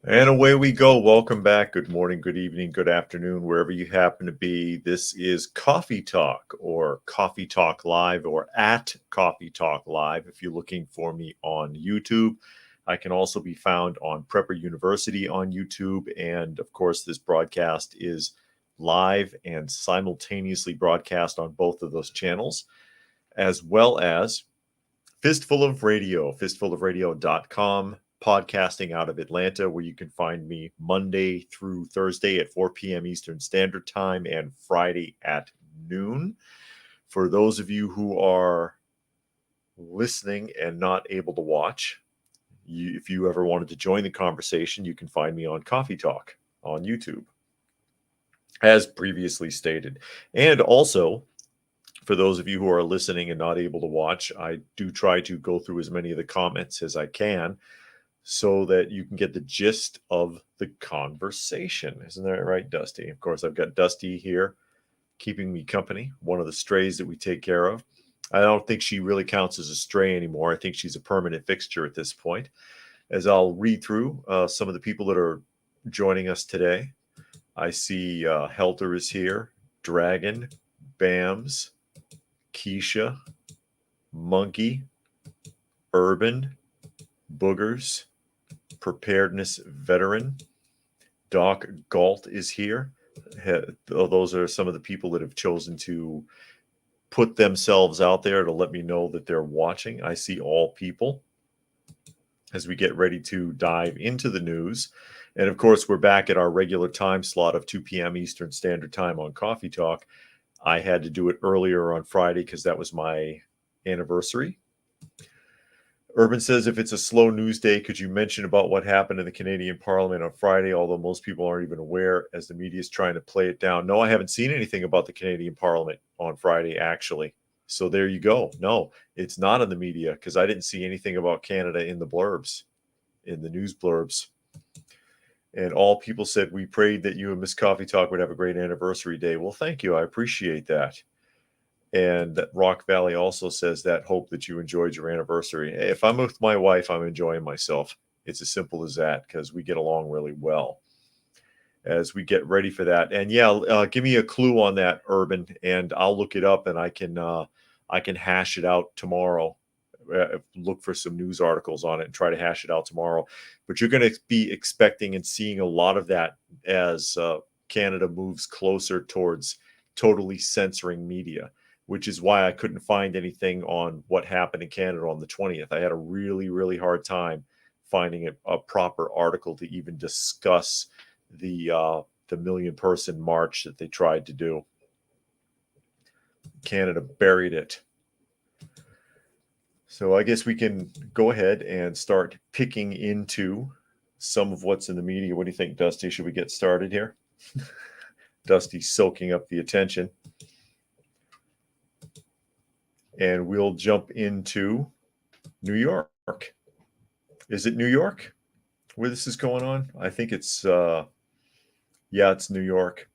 And away we go. Welcome back. Good morning, good evening, good afternoon, wherever you happen to be. This is Coffee Talk or Coffee Talk Live or at Coffee Talk Live if you're looking for me on YouTube. I can also be found on Prepper University on YouTube. And of course, this broadcast is live and simultaneously broadcast on both of those channels, as well as Fistful of Radio, fistfulofradio.com, podcasting out of Atlanta, where you can find me Monday through Thursday at 4 p.m. Eastern Standard Time and Friday at noon. For those of you who are listening and not able to watch, if you ever wanted to join the conversation, you can find me on Coffee Talk on YouTube, as previously stated. And also, for those of you who are listening and not able to watch, I do try to go through as many of the comments as I can so that you can get the gist of the conversation. Isn't that right, Dusty? Of course, I've got Dusty here keeping me company, one of the strays that we take care of. I don't think she really counts as a stray anymore. I think she's a permanent fixture at this point. As I'll read through some of the people that are joining us today, I see Helter is here, Dragon, Bams, Keisha, Monkey, Urban, Boogers, Preparedness Veteran, Doc Galt is here. Those are some of the people that have chosen to put themselves out there to let me know that they're watching. I see all people as we get ready to dive into the news. And of course, we're back at our regular time slot of 2 p.m. Eastern Standard Time on Coffee Talk. I had to do it earlier on Friday because that was my anniversary. Urban says, if it's a slow news day, could you mention about what happened in the Canadian Parliament on Friday, although most people aren't even aware as the media is trying to play it down? No, I haven't seen anything about the Canadian Parliament on Friday, actually. So there you go. No, it's not in the media because I didn't see anything about Canada in the blurbs, in the news blurbs. And all people said, we prayed that you and Miss Coffee Talk would have a great anniversary day. Well, thank you. I appreciate that. And Rock Valley also says that hope that you enjoyed your anniversary. If I'm with my wife, I'm enjoying myself. It's as simple as that because we get along really well as we get ready for that. And yeah, give me a clue on that, Urban, and I'll look it up and I can hash it out tomorrow. Look for some news articles on it and try to hash it out tomorrow. But you're going to be expecting and seeing a lot of that as Canada moves closer towards totally censoring media, which is why I couldn't find anything on what happened in Canada on the 20th. I had a really, really hard time finding a proper article to even discuss the million-person march that they tried to do. Canada buried it. So I guess we can go ahead and start picking into some of what's in the media. What do you think, Dusty? Should we get started here? Dusty's soaking up the attention. And we'll jump into New York. Is it New York where this is going on? I think it's, it's New York.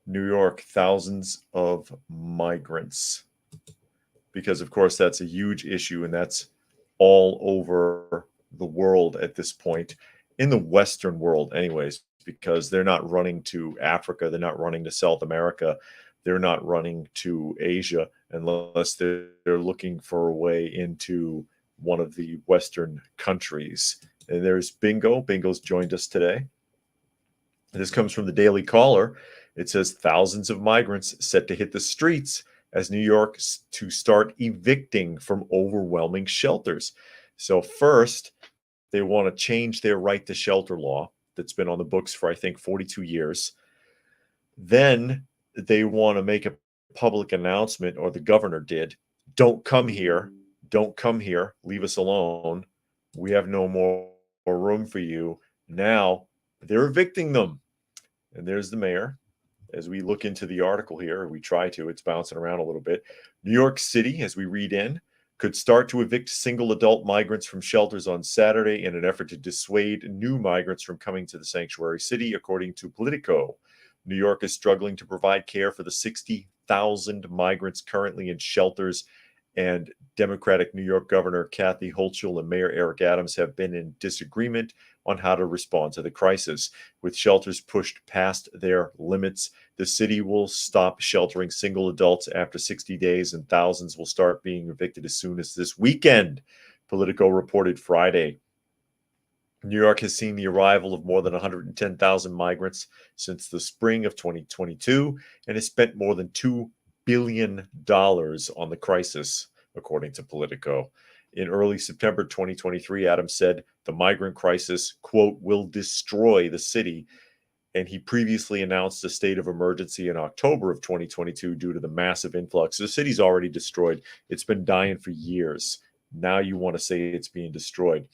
New York, thousands of migrants. Because, of course, that's a huge issue, and that's all over the world at this point, in the Western world anyways, because they're not running to Africa, they're not running to South America, they're not running to Asia unless they're looking for a way into one of the Western countries. And there's Bingo. Bingo's joined us today. This comes from the Daily Caller. It says thousands of migrants set to hit the streets as New York to start evicting from overwhelming shelters. So first, they want to change their right to shelter law that's been on the books for, I think, 42 years. Then they want to make a public announcement, or the governor did, don't come here, leave us alone. We have no more room for you. Now they're evicting them. And there's the mayor. As we look into the article here, we try to, it's bouncing around a little bit. New York City, as we read in, could start to evict single adult migrants from shelters on Saturday in an effort to dissuade new migrants from coming to the sanctuary city, according to Politico. New York is struggling to provide care for the 60,000 migrants currently in shelters And Democratic New York Governor Kathy Hochul and Mayor Eric Adams have been in disagreement on how to respond to the crisis. With shelters pushed past their limits, the city will stop sheltering single adults after 60 days, and thousands will start being evicted as soon as this weekend, Politico reported Friday. New York has seen the arrival of more than 110,000 migrants since the spring of 2022 and has spent more than $2 billion on the crisis, according to Politico. In early September 2023, Adams said the migrant crisis, quote, will destroy the city. And he previously announced a state of emergency in October of 2022 due to the massive influx. The city's already destroyed. It's been dying for years. Now you want to say it's being destroyed.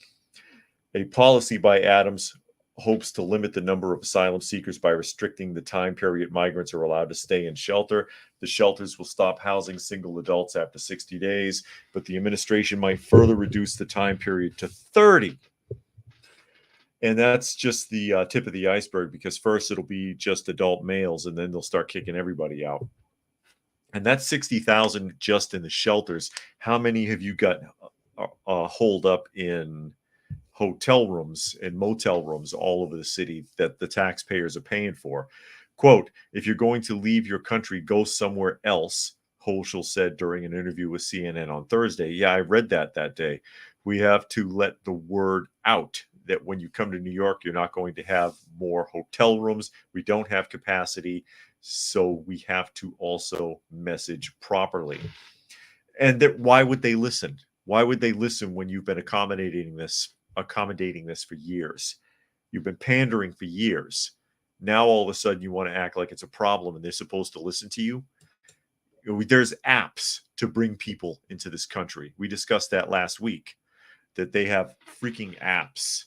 A policy by Adams hopes to limit the number of asylum seekers by restricting the time period migrants are allowed to stay in shelter. The shelters will stop housing single adults after 60 days, but the administration might further reduce the time period to 30. And that's just the tip of the iceberg, because first it'll be just adult males, and then they'll start kicking everybody out. And that's 60,000 just in the shelters. How many have you got holed up in hotel rooms and motel rooms all over the city that the taxpayers are paying for? Quote, if you're going to leave your country, go somewhere else, Hochul said during an interview with CNN on Thursday. Yeah, I read that day. We have to let the word out that when you come to New York, you're not going to have more hotel rooms. We don't have capacity, so we have to also message properly. And that, why would they listen? Why would they listen when you've been accommodating this for years? You've been pandering for years. Now all of a sudden you want to act like it's a problem and they're supposed to listen to you. There's apps to bring people into this country. We discussed that last week, that they have freaking apps.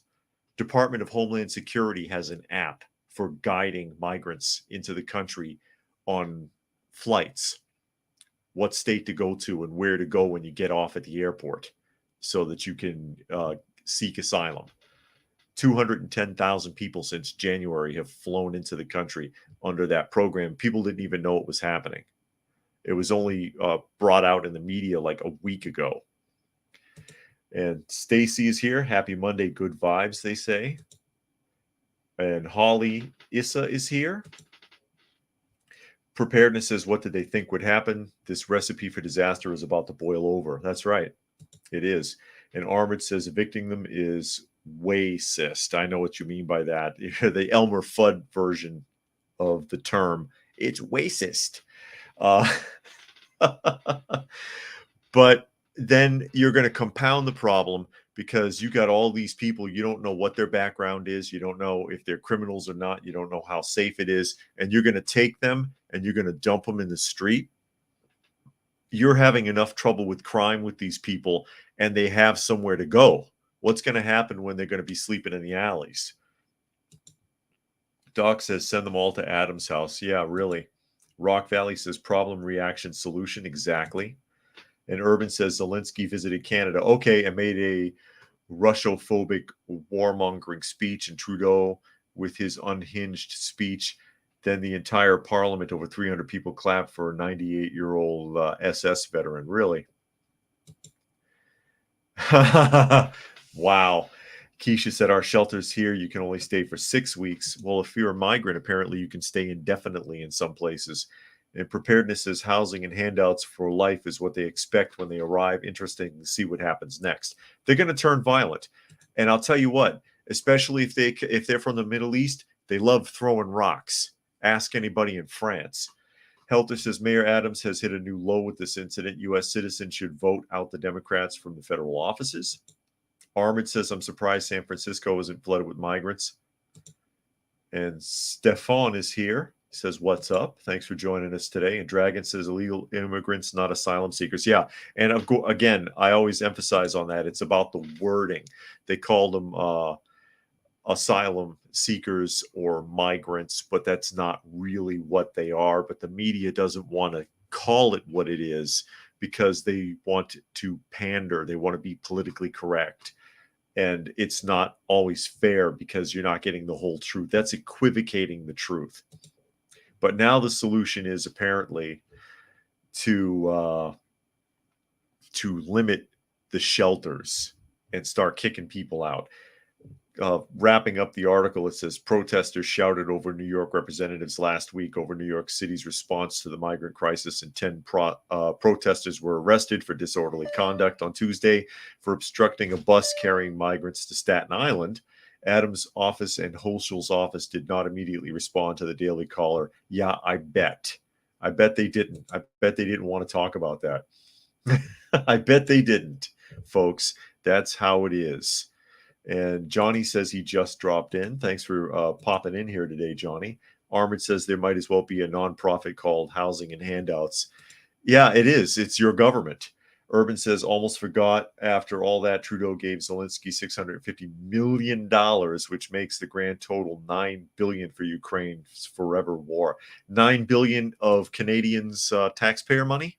Department of Homeland Security has an app for guiding migrants into the country on flights, what state to go to and where to go when you get off at the airport, so that you can seek asylum. 210,000 people since January have flown into the country under that program. People didn't even know it was happening. It was only brought out in the media like a week ago. And Stacy is here. Happy Monday, good vibes, they say. And Holly Issa is here. Preparedness says, what did they think would happen? This recipe for disaster is about to boil over. That's right. It is. And Armored says evicting them is racist. I know what you mean by that. The Elmer Fudd version of the term. It's racist. But then you're going to compound the problem, because you got all these people, you don't know what their background is, you don't know if they're criminals or not, you don't know how safe it is, and you're going to take them and you're going to dump them in the street. You're having enough trouble with crime with these people, and they have somewhere to go. What's going to happen when they're going to be sleeping in the alleys? Doc says, send them all to Adam's house. Yeah, really. Rock Valley says, problem, reaction, solution. Exactly. And Urban says, Zelensky visited Canada. Okay, and made a Russophobic warmongering speech, and Trudeau with his unhinged speech. Then the entire parliament, over 300 people, clapped for a 98-year-old SS veteran. Really? Wow. Keisha said, our shelters here, you can only stay for 6 weeks. Well, if you're a migrant, apparently you can stay indefinitely in some places. And preparedness is housing and handouts for life is what they expect when they arrive. Interesting to see what happens next. They're going to turn violent. And I'll tell you what, especially if they're from the Middle East, they love throwing rocks. Ask anybody in France. Helter says, Mayor Adams has hit a new low with this incident. U.S. citizens should vote out the Democrats from the federal offices. Armand says, I'm surprised San Francisco isn't flooded with migrants. And Stefan is here. He says, what's up? Thanks for joining us today. And Dragon says, illegal immigrants, not asylum seekers. Yeah. And again, I always emphasize on that. It's about the wording. They call them asylum seekers or migrants, but that's not really what they are. But the media doesn't want to call it what it is, because they want to pander. They want to be politically correct. And it's not always fair, because you're not getting the whole truth. That's equivocating the truth. But now the solution is apparently to to limit the shelters and start kicking people out. Wrapping up the article, it says protesters shouted over New York representatives last week over New York City's response to the migrant crisis, and 10 protesters were arrested for disorderly conduct on Tuesday for obstructing a bus carrying migrants to Staten Island. Adams' office and Holschel's office did not immediately respond to the Daily Caller. Yeah, I bet. I bet they didn't. I bet they didn't want to talk about that. I bet they didn't, folks. That's how it is. And Johnny says he just dropped in. Thanks for popping in here today, Johnny. Armored says there might as well be a nonprofit called Housing and Handouts. Yeah, it is. It's your government. Urban says almost forgot after all that Trudeau gave Zelensky $650 million, which makes the grand total $9 billion for Ukraine's forever war. $9 billion of Canadians' taxpayer money?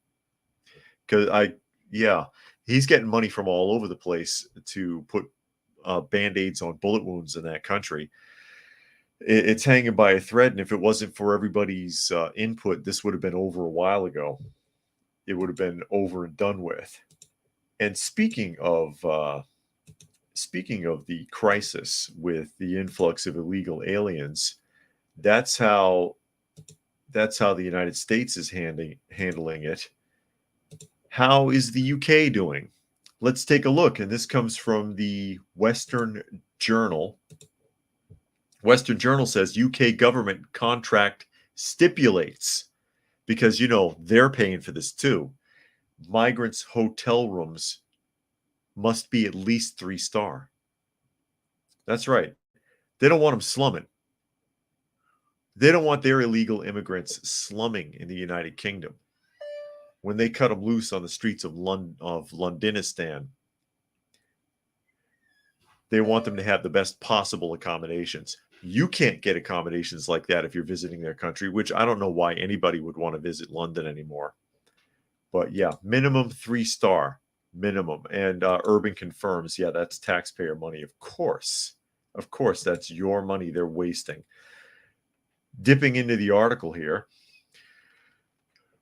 Yeah, he's getting money from all over the place to put Band-Aids on bullet wounds in that country. It's hanging by a thread, and if it wasn't for everybody's input, this would have been over a while ago. It would have been over and done with. And speaking of the crisis with the influx of illegal aliens, that's how the United States is handling it. How is the UK doing? Let's take a look. And this comes from the Western Journal. Western Journal says UK government contract stipulates, because, they're paying for this too, migrants' hotel rooms must be at least 3-star. That's right. They don't want them slumming. They don't want their illegal immigrants slumming in the United Kingdom. When they cut them loose on the streets of Londonistan, they want them to have the best possible accommodations. You can't get accommodations like that if you're visiting their country, which I don't know why anybody would want to visit London anymore. But yeah, minimum 3-star, minimum. And Urban confirms, yeah, that's taxpayer money. Of course, that's your money they're wasting. Dipping into the article here.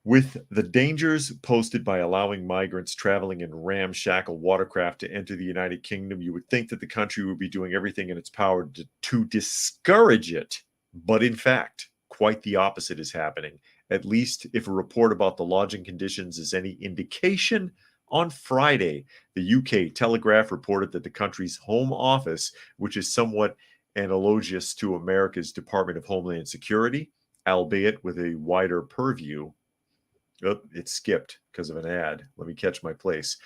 With the dangers posted by allowing migrants traveling in ramshackle watercraft to enter the United Kingdom, you would think that the country would be doing everything in its power to discourage it. But in fact, quite the opposite is happening. At least if a report about the lodging conditions is any indication, on Friday, the UK Telegraph reported that the country's Home Office, which is somewhat analogous to America's Department of Homeland Security, albeit with a wider purview, it skipped because of an ad. Let me catch my place.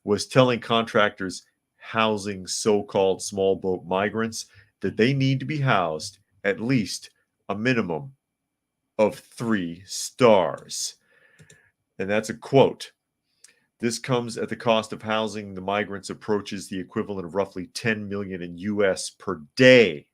Was telling contractors housing so-called small boat migrants that they need to be housed at least a minimum of 3 stars. And that's a quote. This comes at the cost of housing the migrants approaches the equivalent of roughly $10 million in US per day.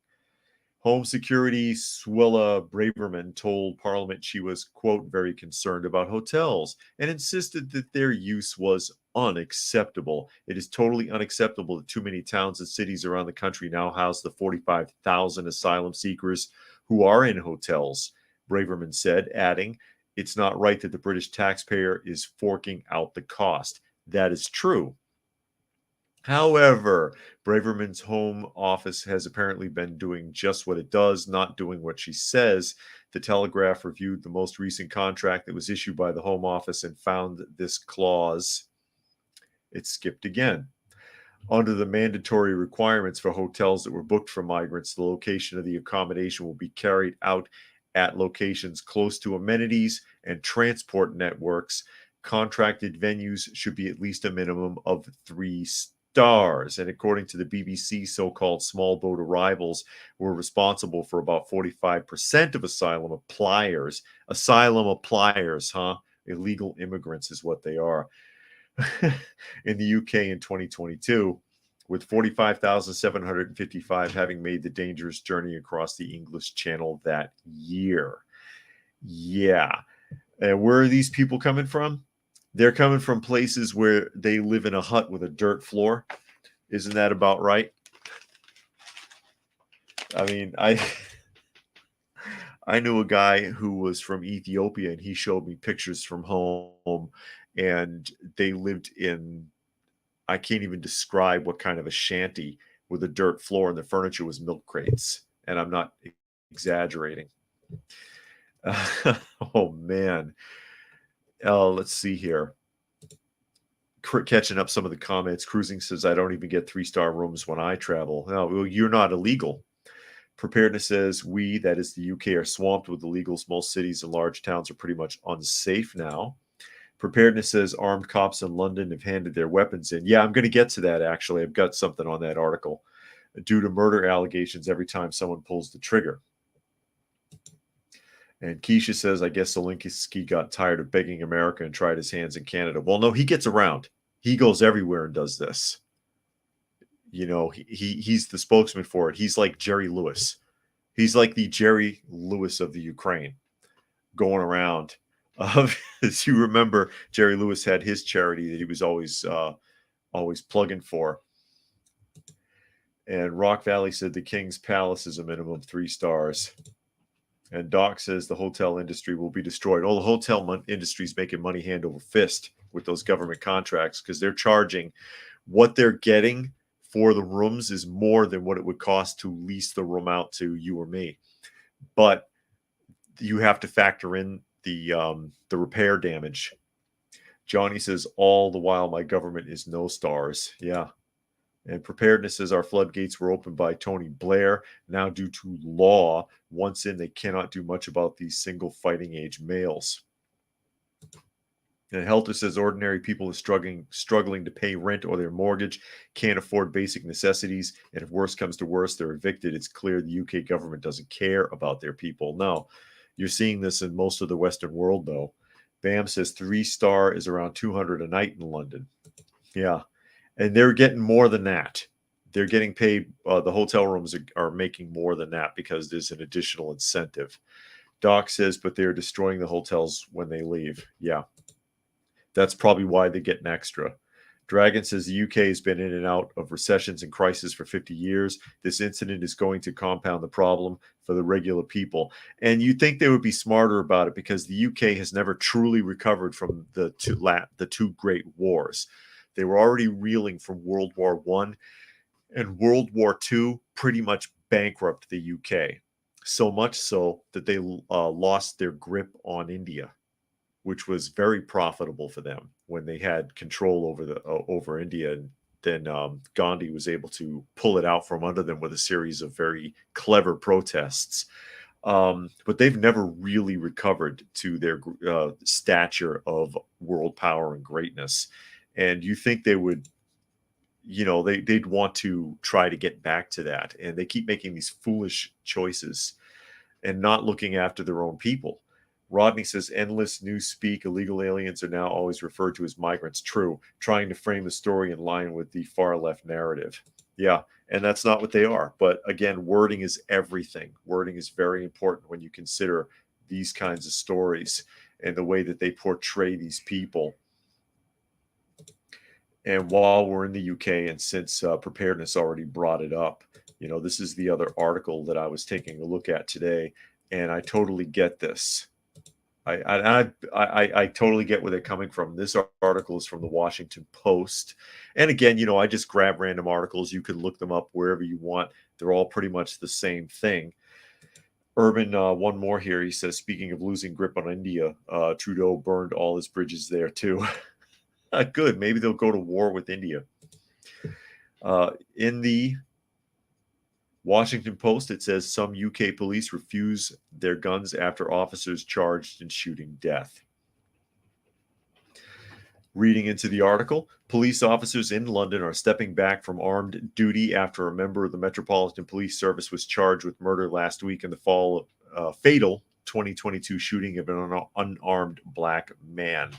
Home Security Suella Braverman told Parliament she was, quote, very concerned about hotels and insisted that their use was unacceptable. It is totally unacceptable that too many towns and cities around the country now house the 45,000 asylum seekers who are in hotels, Braverman said, adding, it's not right that the British taxpayer is forking out the cost. That is true. However, Braverman's Home Office has apparently been doing just what it does, not doing what she says. The Telegraph reviewed the most recent contract that was issued by the Home Office and found this clause. It skipped again. Under the mandatory requirements for hotels that were booked for migrants, the location of the accommodation will be carried out at locations close to amenities and transport networks. Contracted venues should be at least a minimum of 3 stars. And according to the BBC, so-called small boat arrivals were responsible for about 45% of asylum appliers. Asylum appliers, huh? Illegal immigrants is what they are. In the UK in 2022, with 45,755 having made the dangerous journey across the English Channel that year. Yeah. And where are these people coming from? They're coming from places where they live in a hut with a dirt floor. Isn't that about right? I mean, I knew a guy who was from Ethiopia, and he showed me pictures from home, and they lived in, I can't even describe what kind of a shanty with a dirt floor, and the furniture was milk crates. And I'm not exaggerating. Oh man. Let's see here. Catching up some of the comments. Cruising says, I don't even get 3-star rooms when I travel. No, well, you're not illegal. Preparedness says, we, that is the UK, are swamped with illegals. Most cities and large towns are pretty much unsafe now. Preparedness says, armed cops in London have handed their weapons in. Yeah, I'm going to get to that, actually. I've got something on that article. Due to murder allegations every time someone pulls the trigger. And Keisha says, I guess Zelensky got tired of begging America and tried his hands in Canada. Well, no, he gets around. He goes everywhere and does this. You know, he's the spokesman for it. He's like Jerry Lewis. He's like the Jerry Lewis of the Ukraine, going around. As you remember, Jerry Lewis had his charity that he was always plugging for. And Rock Valley said the King's Palace is a minimum of 3 stars. And Doc says the hotel industry will be destroyed. Oh, the hotel industry is making money hand over fist with those government contracts because they're charging what they're getting for the rooms is more than what it would cost to lease the room out to you or me. But you have to factor in the repair damage. Johnny says, all the while my government is no stars. Yeah. And Preparedness says our floodgates were opened by Tony Blair. Now, due to law, once in, they cannot do much about these single fighting age males. And Helter says ordinary people are struggling to pay rent or their mortgage, can't afford basic necessities, and if worse comes to worse, they're evicted. It's clear the UK government doesn't care about their people. No, you're seeing this in most of the Western world, though. Bam says 3-star is around 200 a night in London. Yeah. And they're getting more than that. They're getting paid. The hotel rooms are making more than that because there's an additional incentive. Doc says, but they're destroying the hotels when they leave. Yeah. That's probably why they get an extra. Dragon says the UK has been in and out of recessions and crises for 50 years. This incident is going to compound the problem for the regular people. And you'd think they would be smarter about it because the UK has never truly recovered from the two great wars. They were already reeling from World War I, and World War II pretty much bankrupted the UK. So much so that they lost their grip on India, which was very profitable for them when they had control over India. And then Gandhi was able to pull it out from under them with a series of very clever protests. But they've never really recovered to their stature of world power and greatness. And you think they would, they'd want to try to get back to that. And they keep making these foolish choices and not looking after their own people. Rodney says, endless newspeak, illegal aliens are now always referred to as migrants. True, trying to frame the story in line with the far left narrative. Yeah, and that's not what they are. But again, wording is everything. Wording is very important when you consider these kinds of stories and the way that they portray these people. And while we're in the UK, and since Preparedness already brought it up, this is the other article that I was taking a look at today, and I totally get this. I totally get where they're coming from. This article is from the Washington Post. And again, I just grab random articles. You can look them up wherever you want. They're all pretty much the same thing. Urban, one more here. He says, speaking of losing grip on India, Trudeau burned all his bridges there too. Good. Maybe they'll go to war with India. In the Washington Post, it says some UK police refuse their guns after officers charged in shooting death. Reading into the article, police officers in London are stepping back from armed duty after a member of the Metropolitan Police Service was charged with murder last week in the fatal 2022 shooting of an unarmed black man.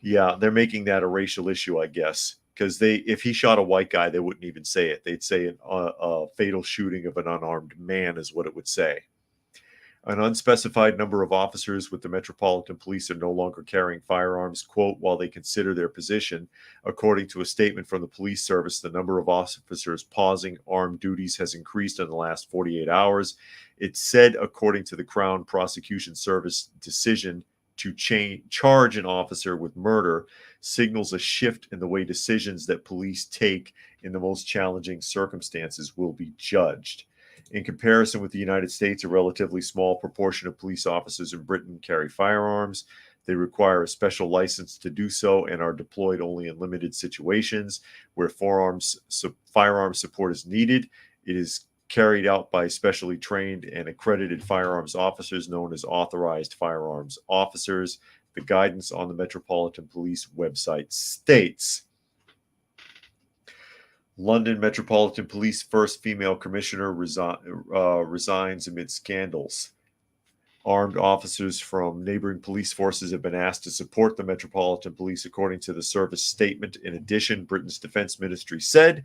Yeah, they're making that a racial issue, I guess. Because if he shot a white guy, they wouldn't even say it. They'd say a fatal shooting of an unarmed man is what it would say. An unspecified number of officers with the Metropolitan Police are no longer carrying firearms, quote, while they consider their position. According to a statement from the police service, the number of officers pausing armed duties has increased in the last 48 hours. It said, according to the Crown Prosecution Service decision to charge an officer with murder signals a shift in the way decisions that police take in the most challenging circumstances will be judged. In comparison with the United States, a relatively small proportion of police officers in Britain carry firearms. They require a special license to do so and are deployed only in limited situations where firearm support is needed. It is carried out by specially trained and accredited firearms officers known as authorized firearms officers. The guidance on the Metropolitan Police website states, London Metropolitan Police first female commissioner resigns amid scandals. Armed officers from neighboring police forces have been asked to support the Metropolitan Police, according to the service statement. In addition, Britain's Defense Ministry said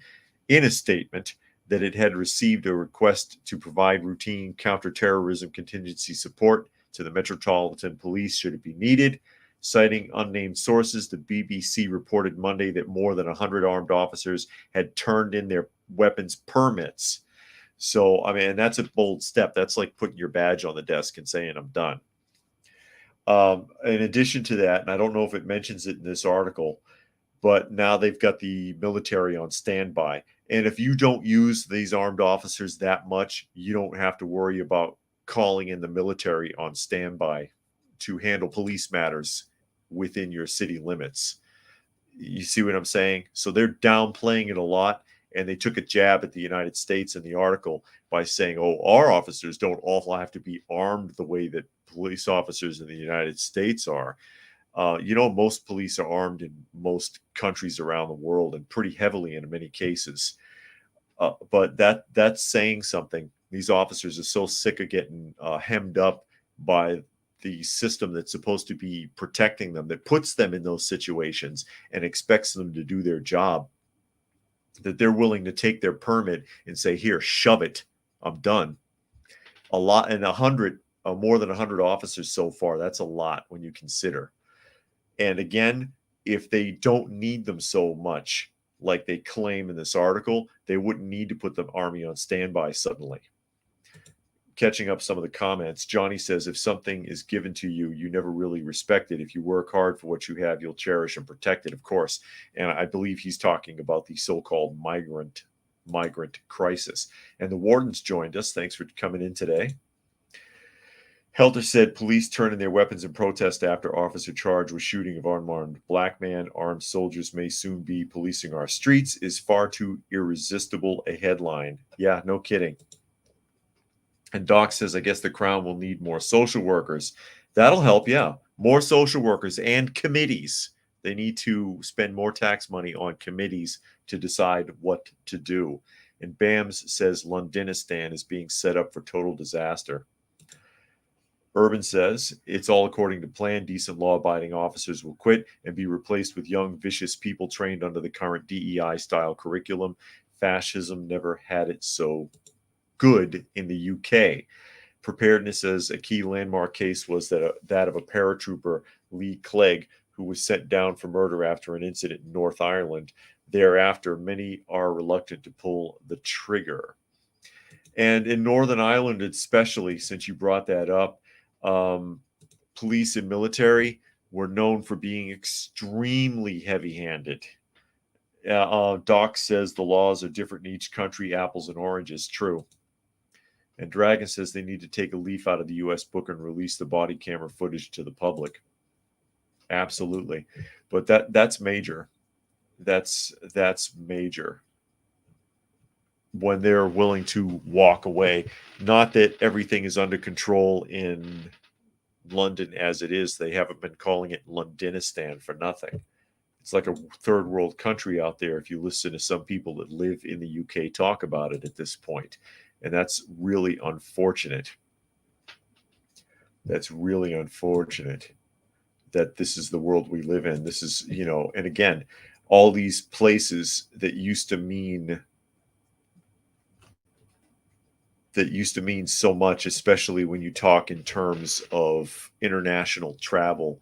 in a statement that it had received a request to provide routine counterterrorism contingency support to the Metropolitan Police should it be needed. Citing unnamed sources, the BBC reported Monday that more than 100 armed officers had turned in their weapons permits. So, I mean, and that's a bold step. That's like putting your badge on the desk and saying, I'm done. In addition to that, and I don't know if it mentions it in this article, but now they've got the military on standby. And if you don't use these armed officers that much, you don't have to worry about calling in the military on standby to handle police matters within your city limits. You see what I'm saying? So they're downplaying it a lot. And they took a jab at the United States in the article by saying, oh, our officers don't all have to be armed the way that police officers in the United States are. Most police are armed in most countries around the world and pretty heavily in many cases. But that's saying something. These officers are so sick of getting hemmed up by the system that's supposed to be protecting them, that puts them in those situations and expects them to do their job, that they're willing to take their permit and say, here, shove it, I'm done. A lot, and more than 100 officers so far. That's a lot when you consider. And again, if they don't need them so much, like they claim in this article, they wouldn't need to put the army on standby suddenly. Catching up some of the comments, Johnny says, if something is given to you, you never really respect it. If you work hard for what you have, you'll cherish and protect it, of course. And I believe he's talking about the so-called migrant crisis. And the wardens joined us. Thanks for coming in today. Helter said police turn in their weapons in protest after officer charged with shooting of unarmed black man. Armed soldiers may soon be policing our streets is far too irresistible a headline. Yeah, no kidding. And Doc says, I guess the Crown will need more social workers. That'll help, yeah. More social workers and committees. They need to spend more tax money on committees to decide what to do. And Bams says Londonistan is being set up for total disaster. Urban says, it's all according to plan. Decent law-abiding officers will quit and be replaced with young, vicious people trained under the current DEI-style curriculum. Fascism never had it so good in the UK. Preparedness as a key landmark case was that of a paratrooper, Lee Clegg, who was sent down for murder after an incident in North Ireland. Thereafter, many are reluctant to pull the trigger. And in Northern Ireland, especially, since you brought that up, police and military were known for being extremely heavy-handed. Doc says the laws are different in each country, apples and oranges. True. And Dragon says they need to take a leaf out of the U.S. book and release the body camera footage to the public. Absolutely. But that's major. That's major. When they're willing to walk away. Not that everything is under control in London as it is. They haven't been calling it Londonistan for nothing. It's like a third world country out there if you listen to some people that live in the UK talk about it at this point. And that's really unfortunate. That's really unfortunate that this is the world we live in. This is, and again, all these places that used to mean so much, especially when you talk in terms of international travel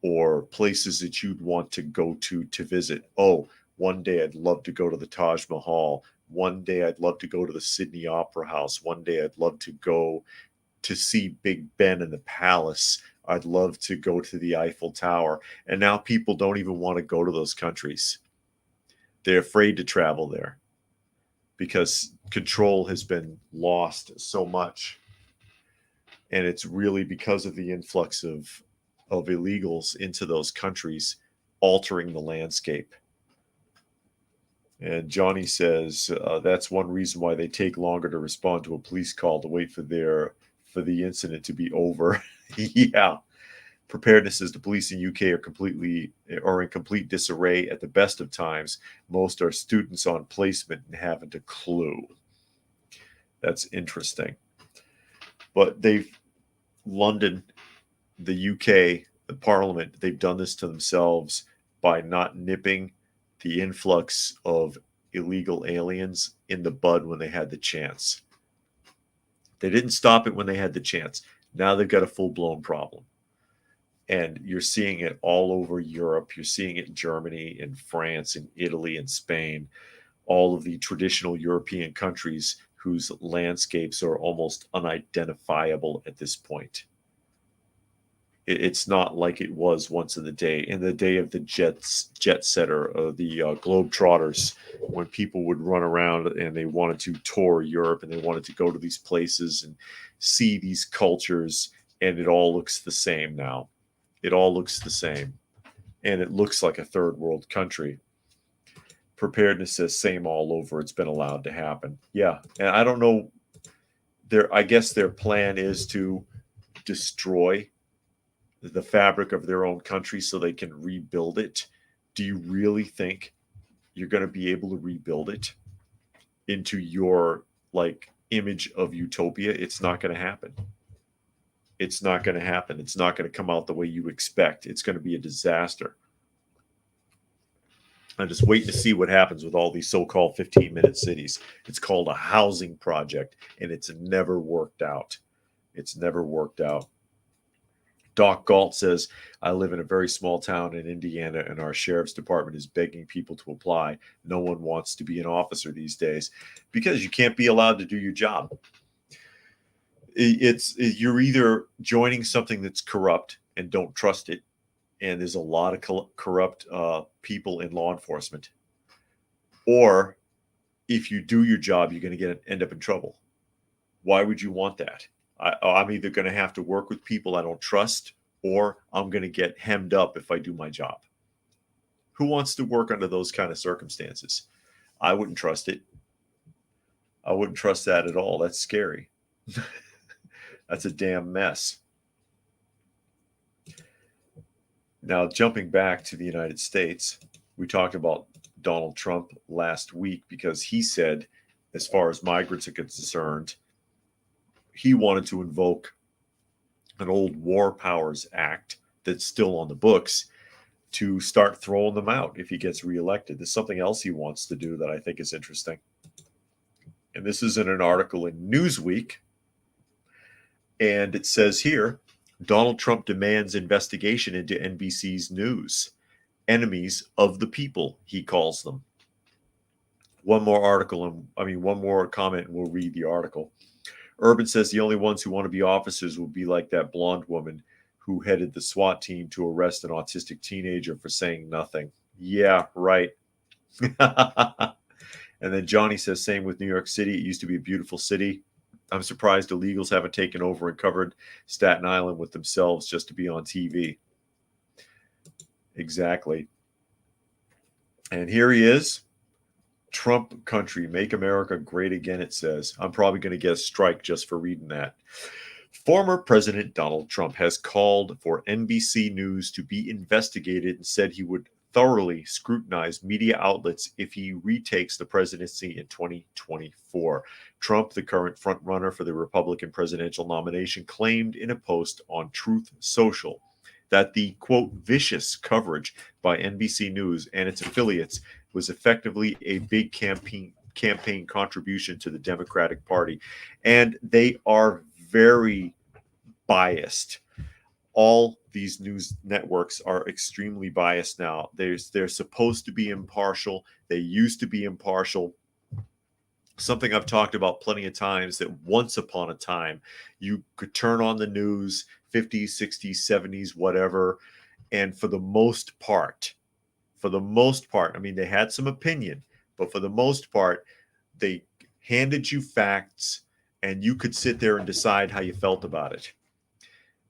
or places that you'd want to go to visit. Oh, one day I'd love to go to the Taj Mahal. One day I'd love to go to the Sydney Opera House. One day I'd love to go to see Big Ben and the Palace. I'd love to go to the Eiffel Tower. And now people don't even want to go to those countries. They're afraid to travel there because control has been lost so much. And it's really because of the influx of illegals into those countries altering the landscape. And Johnny says that's one reason why they take longer to respond to a police call to wait for the incident to be over. Yeah. Preparedness is the police in UK are in complete disarray at the best of times. Most are students on placement and haven't a clue. That's interesting. But London, the UK, the Parliament, they've done this to themselves by not nipping the influx of illegal aliens in the bud when they had the chance. They didn't stop it when they had the chance. Now they've got a full-blown problem. And you're seeing it all over Europe. You're seeing it in Germany, in France, in Italy, in Spain, all of the traditional European countries whose landscapes are almost unidentifiable at this point. It's not like it was once in the day of the jet setter, the Globetrotters, when people would run around and they wanted to tour Europe and they wanted to go to these places and see these cultures, and it all looks the same now. It all looks the same, and it looks like a third world country. Preparedness says same all over. It's been allowed to happen. Yeah, and I don't know. I guess their plan is to destroy the fabric of their own country so they can rebuild it. Do you really think you're going to be able to rebuild it into your image of utopia? It's not going to happen. It's not going to happen. It's not going to come out the way you expect. It's going to be a disaster. I'm just waiting to see what happens with all these so-called 15-minute cities. It's called a housing project, and it's never worked out. It's never worked out. Doc Galt says, I live in a very small town in Indiana, and our sheriff's department is begging people to apply. No one wants to be an officer these days because you can't be allowed to do your job. You're either joining something that's corrupt and don't trust it, and there's a lot of corrupt people in law enforcement, or if you do your job, you're going to end up in trouble. Why would you want that? I'm either going to have to work with people I don't trust, or I'm going to get hemmed up if I do my job. Who wants to work under those kind of circumstances? I wouldn't trust it. I wouldn't trust that at all. That's scary. That's a damn mess. Now, jumping back to the United States, we talked about Donald Trump last week because he said, as far as migrants are concerned, he wanted to invoke an old War Powers Act that's still on the books to start throwing them out if he gets reelected. There's something else he wants to do that I think is interesting. And this is in an article in Newsweek. And it says here, Donald Trump demands investigation into NBC's news. Enemies of the people, he calls them. One more comment, and we'll read the article. Urban says the only ones who want to be officers will be like that blonde woman who headed the SWAT team to arrest an autistic teenager for saying nothing. Yeah, right. And then Johnny says, same with New York City. It used to be a beautiful city. I'm surprised illegals haven't taken over and covered Staten Island with themselves just to be on TV. Exactly. And here he is. Trump country, make America great again, it says. I'm probably going to get a strike just for reading that. Former President Donald Trump has called for NBC News to be investigated and said he would thoroughly scrutinize media outlets if he retakes the presidency in 2024. Trump, the current frontrunner for the Republican presidential nomination, claimed in a post on Truth Social that the, quote, vicious coverage by NBC News and its affiliates was effectively a big campaign contribution to the Democratic Party. And they are very biased. All these news networks are extremely biased now. They're supposed to be impartial. They used to be impartial. Something I've talked about plenty of times, that once upon a time, you could turn on the news, 50s, 60s, 70s, whatever. And for the most part, I mean, they had some opinion, but for the most part, they handed you facts and you could sit there and decide how you felt about it.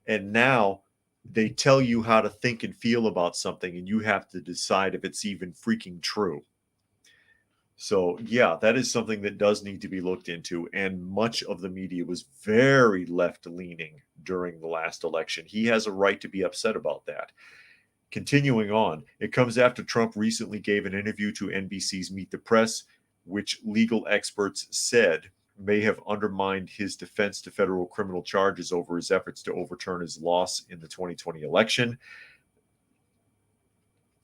And now they tell you how to think and feel about something, and you have to decide if it's even freaking true. So, yeah, that is something that does need to be looked into. And much of the media was very left leaning during the last election. He has a right to be upset about that. Continuing on, it comes after Trump recently gave an interview to NBC's Meet the Press, which legal experts said may have undermined his defense to federal criminal charges over his efforts to overturn his loss in the 2020 election.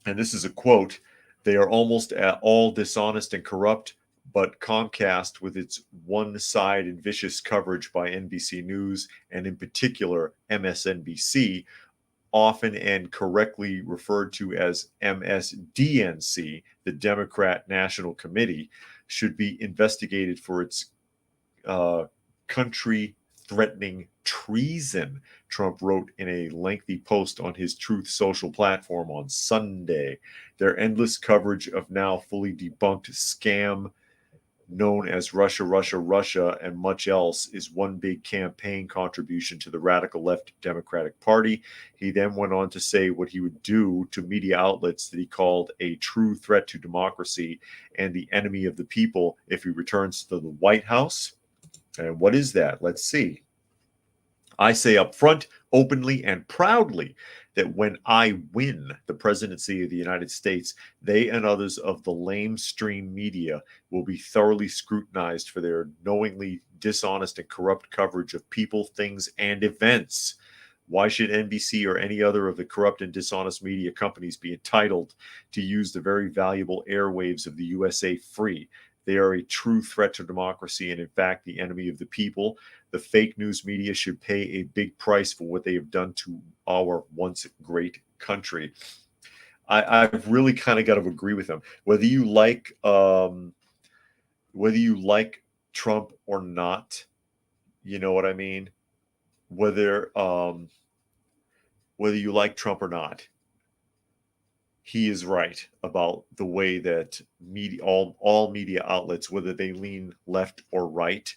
And this is a quote: "They are almost all dishonest and corrupt, but Comcast, with its one-side and vicious coverage by NBC News, and in particular MSNBC, often and correctly referred to as MSDNC, the Democrat National Committee, should be investigated for its country-threatening treason," Trump wrote in a lengthy post on his Truth Social platform on Sunday. Their endless coverage of now fully debunked scam known as Russia, Russia, Russia, and much else is one big campaign contribution to the radical left Democratic Party. He then went on to say what he would do to media outlets that he called a true threat to democracy and the enemy of the people if he returns to the White House. And what is that? Let's see. "I say up front, openly, and proudly that when I win the presidency of the United States, they and others of the lamestream media will be thoroughly scrutinized for their knowingly dishonest and corrupt coverage of people, things, and events. Why should NBC or any other of the corrupt and dishonest media companies be entitled to use the very valuable airwaves of the USA free? They are a true threat to democracy and, in fact, the enemy of the people. The fake news media should pay a big price for what they have done to our once great country." I've really kind of got to agree with him. Whether you like Trump or not, you know what I mean. Whether you like Trump or not, he is right about the way that media, all media outlets, whether they lean left or right,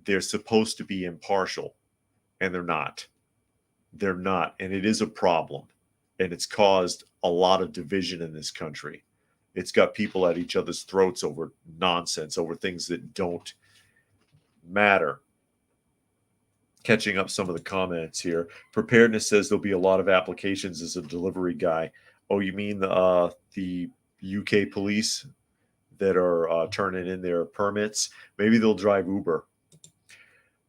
they're supposed to be impartial, and they're not. They're not, and it is a problem, and it's caused a lot of division in this country. It's got people at each other's throats over nonsense, over things that don't matter. Catching up some of the comments here. Preparedness says there'll be a lot of applications as a delivery guy. Oh, you mean the UK police that are turning in their permits? Maybe they'll drive Uber.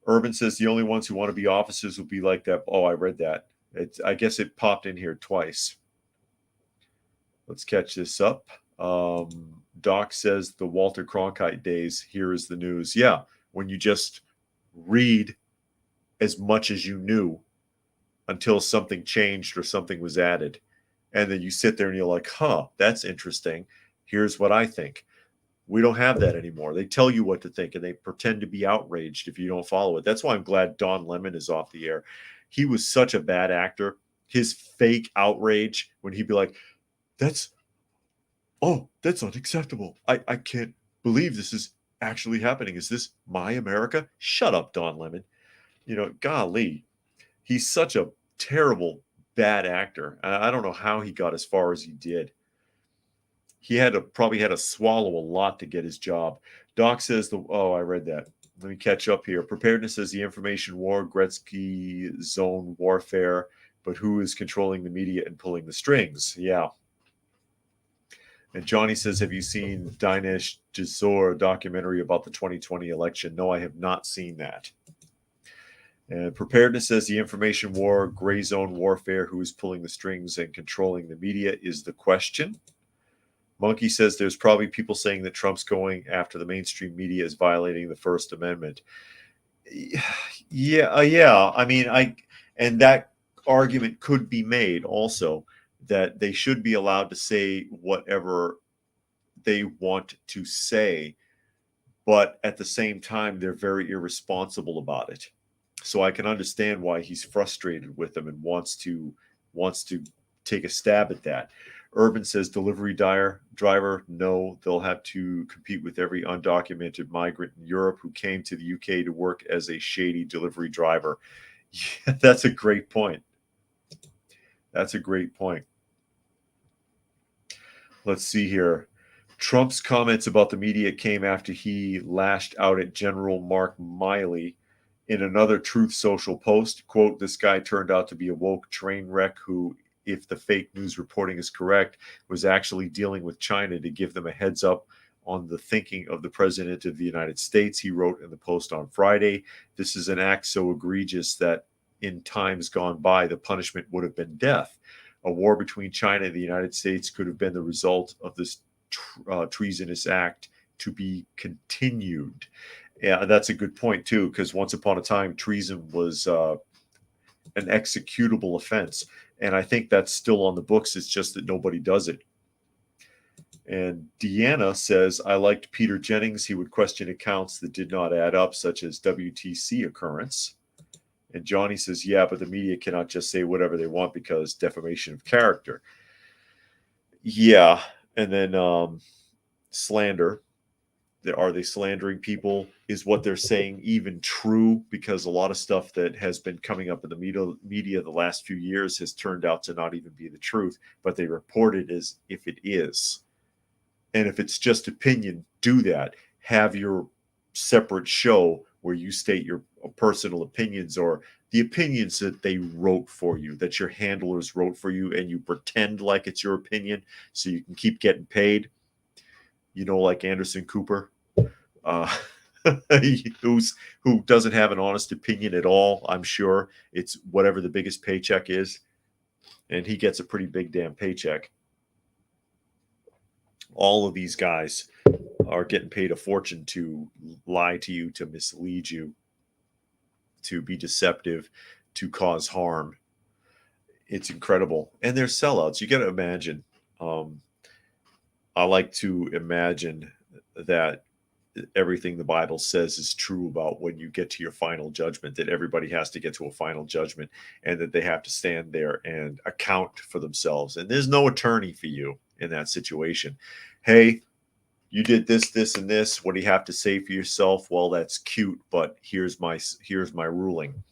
Urban says the only ones who want to be officers will be like that. Oh, I read that. I guess it popped in here twice. Let's catch this up. Doc says the Walter Cronkite days. Here is the news. Yeah, when you just read as much as you knew until something changed or something was added. And then you sit there and you're like, huh, that's interesting. Here's what I think. We don't have that anymore. They tell you what to think and they pretend to be outraged if you don't follow it. That's why I'm glad Don Lemon is off the air. He was such a bad actor. His fake outrage when he'd be like, that's unacceptable. I can't believe this is actually happening. Is this my America? Shut up, Don Lemon. You know, golly, he's such a terrible, bad actor. I don't know how he got as far as he did. He probably had to swallow a lot to get his job. Doc says I read that. Let me catch up here. Preparedness says the information war, Gretzky zone warfare, but who is controlling the media and pulling the strings? Yeah. And Johnny says, have you seen Dinesh Gisor documentary about the 2020 election? No, I have not seen that. And Preparedness says the information war, gray zone warfare, who is pulling the strings and controlling the media is the question. Monkey says there's probably people saying that Trump's going after the mainstream media is violating the First Amendment. Yeah. I mean, and that argument could be made also that they should be allowed to say whatever they want to say, but at the same time, they're very irresponsible about it. So I can understand why he's frustrated with them and wants to take a stab at that. Urban says delivery driver, no, they'll have to compete with every undocumented migrant in Europe who came to the UK to work as a shady delivery driver. Yeah, that's a great point. That's a great point. Let's see here. Trump's comments about the media came after he lashed out at General Mark Milley in another Truth Social post. Quote, this guy turned out to be a woke train wreck who, if the fake news reporting is correct, was actually dealing with China to give them a heads up on the thinking of the president of the United States, he wrote in the post on Friday. This is an act so egregious that in times gone by, the punishment would have been death. A war between China and the United States could have been the result of this treasonous act to be continued. Yeah, that's a good point too, because once upon a time, treason was an executable offense, and I think that's still on the books. It's just that nobody does it. And Deanna says, I liked Peter Jennings. He would question accounts that did not add up, such as WTC occurrence. And Johnny says, yeah, but the media cannot just say whatever they want because defamation of character. Yeah. And then slander. Are they slandering people? Is what they're saying even true? Because a lot of stuff that has been coming up in the media the last few years has turned out to not even be the truth, but they report it as if it is. And if it's just opinion, do that. Have your separate show where you state your personal opinions or the opinions that they wrote for you, that your handlers wrote for you, and you pretend like it's your opinion so you can keep getting paid. You know, like Anderson Cooper, uh, who doesn't have an honest opinion at all. I'm sure it's whatever the biggest paycheck is, and he gets a pretty big damn paycheck. All of these guys are getting paid a fortune to lie to you, to mislead you, to be deceptive, to cause harm. It's incredible. And they're sellouts. You got to imagine. I like to imagine that everything the Bible says is true about when you get to your final judgment, that everybody has to get to a final judgment and that they have to stand there and account for themselves. And there's no attorney for you in that situation. Hey, you did this, this, and this. What do you have to say for yourself? Well, that's cute, but here's my ruling.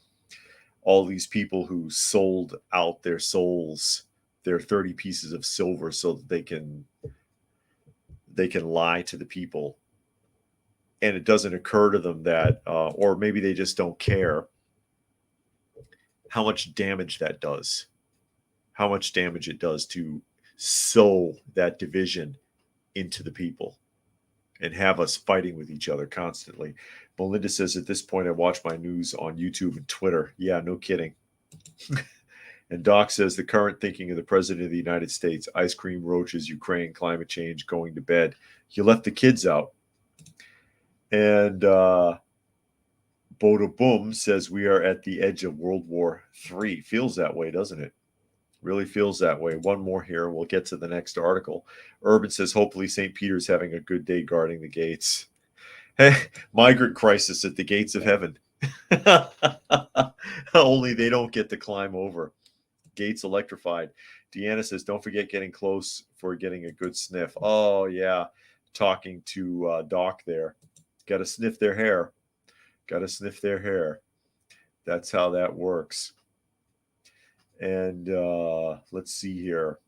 All these people who sold out their souls, their 30 pieces of silver, so that they can lie to the people, and it doesn't occur to them that, or maybe they just don't care how much damage that does, how much damage it does to sow that division into the people and have us fighting with each other constantly. Melinda says, at this point, I watch my news on YouTube and Twitter. Yeah, no kidding. And Doc says, the current thinking of the president of the United States, ice cream, roaches, Ukraine, climate change, going to bed. You left the kids out. And Boda Boom says, we are at the edge of World War III. Feels that way, doesn't it? Really feels that way. One more here. We'll get to the next article. Urban says, hopefully St. Peter's having a good day guarding the gates. Hey, migrant crisis at the gates of heaven. Only they don't get to climb over. Gates electrified. Deanna says, don't forget getting close for getting a good sniff. Oh, yeah. Talking to Doc there. Got to sniff their hair. Got to sniff their hair. That's how that works. And let's see here.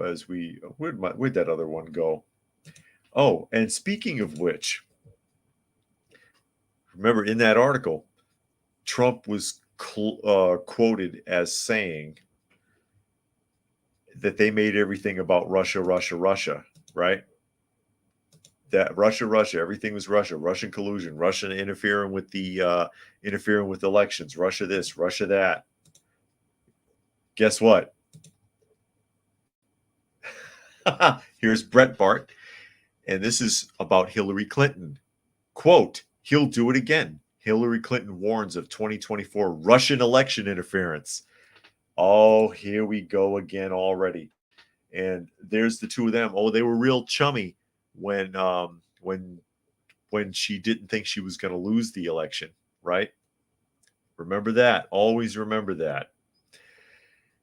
As where'd that other one go? Oh, and speaking of which, remember in that article, Trump was quoted as saying that they made everything about Russia, Russia, Russia, right? That Russia, Russia, everything was Russia, Russian collusion, Russia interfering with elections, Russia this, Russia that. Guess what? Here's Breitbart, and this is about Hillary Clinton. Quote, he'll do it again. Hillary Clinton warns of 2024 Russian election interference. Oh, here we go again already. And there's the two of them. Oh, they were real chummy when she didn't think she was going to lose the election. right? Remember that. Always remember that.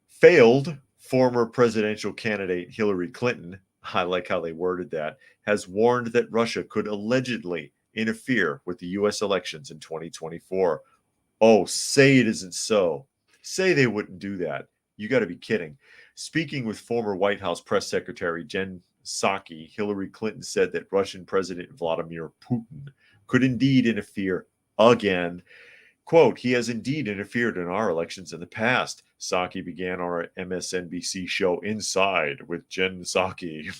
Failed former presidential candidate Hillary Clinton, I like how they worded that, has warned that Russia could allegedly interfere with the U.S. elections in 2024. Oh, say it isn't so. Say they wouldn't do that. You got to be kidding. Speaking with former White House press secretary Jen Psaki, Hillary Clinton said that Russian President Vladimir Putin could indeed interfere again. Quote, he has indeed interfered in our elections in the past. Psaki began our MSNBC show Inside with Jen Psaki.